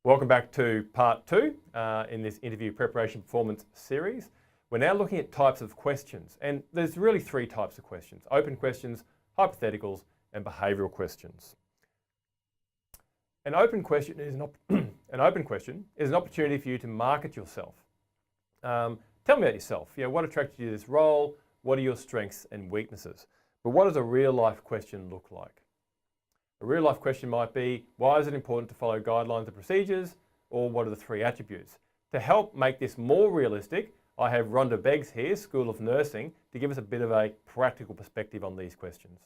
Welcome back to part two in this interview preparation performance series. We're now looking at types of questions, and there's really three types of questions: open questions, hypotheticals, and behavioural questions. An open question is an opportunity for you to market yourself. Tell me about yourself. What attracted you to this role? What are your strengths and weaknesses? But what does a real life question look like? A real life question might be, why is it important to follow guidelines and procedures? Or what are the three attributes? To help make this more realistic, I have Rhonda Beggs here, School of Nursing, to give us a bit of a practical perspective on these questions.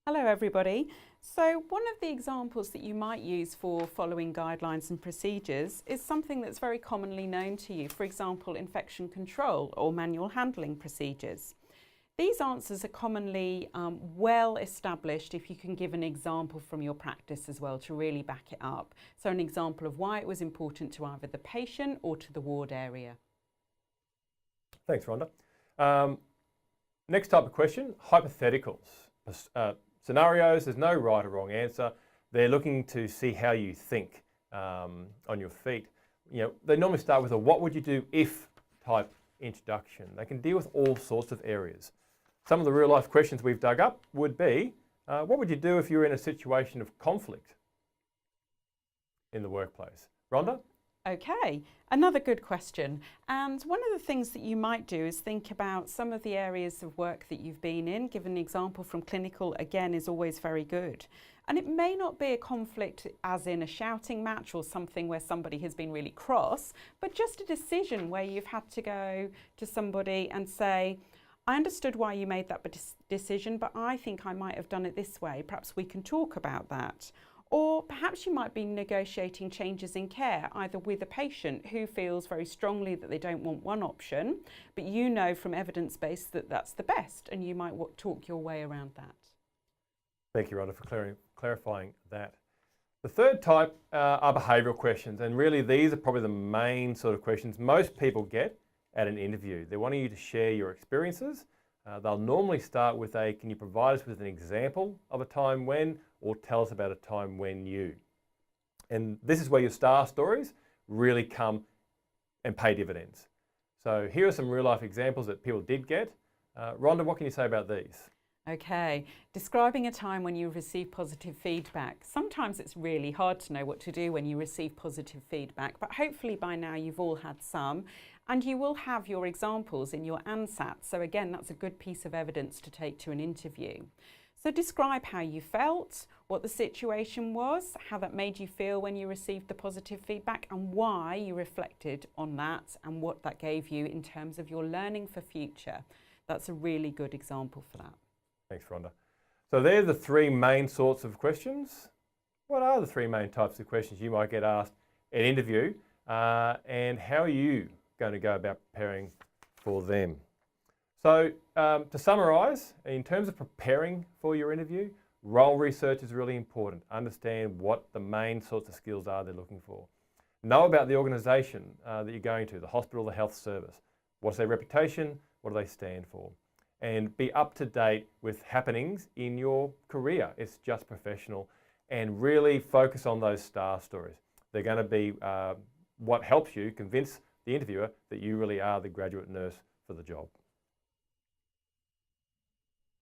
Hello everybody. So one of the examples that you might use for following guidelines and procedures is something that's very commonly known to you, for example, infection control or manual handling procedures. These answers are commonly well established if you can give an example from your practice as well to really back it up. So an example of why it was important to either the patient or to the ward area. Thanks, Rhonda. Next type of question, hypotheticals. Scenarios, there's no right or wrong answer. They're looking to see how you think on your feet. They normally start with a what would you do if type introduction. They can deal with all sorts of areas. Some of the real life questions we've dug up would be, what would you do if you were in a situation of conflict in the workplace? Rhonda? Okay, another good question. And one of the things that you might do is think about some of the areas of work that you've been in. Give an example from clinical, again, is always very good. And it may not be a conflict as in a shouting match or something where somebody has been really cross, but just a decision where you've had to go to somebody and say, I understood why you made that decision, but I think I might have done it this way. Perhaps we can talk about that. Or perhaps you might be negotiating changes in care, either with a patient who feels very strongly that they don't want one option, but you know from evidence base that that's the best, and you might talk your way around that. Thank you, Rhonda, for clarifying that. The third type are behavioural questions, and really these are probably the main sort of questions most people get at an interview. They're wanting you to share your experiences. They'll normally start with can you provide us with an example of a time when, or tell us about a time when you. And this is where your star stories really come and pay dividends. So here are some real life examples that people did get. Rhonda, what can you say about these? Okay, describing a time when you receive positive feedback. Sometimes it's really hard to know what to do when you receive positive feedback, but hopefully by now you've all had some, and you will have your examples in your ANSAT. So again, that's a good piece of evidence to take to an interview. So describe how you felt, what the situation was, how that made you feel when you received the positive feedback, and why you reflected on that and what that gave you in terms of your learning for future. That's a really good example for that. Thanks, Rhonda. So they're the three main sorts of questions. What are the three main types of questions you might get asked at an interview, and how are you going to go about preparing for them? So to summarise, in terms of preparing for your interview, role research is really important. Understand what the main sorts of skills are they're looking for. Know about the organisation that you're going to, the hospital, the health service. What's their reputation? What do they stand for? And be up to date with happenings in your career. It's just professional, and really focus on those star stories. They're going to be what helps you convince the interviewer that you really are the graduate nurse for the job.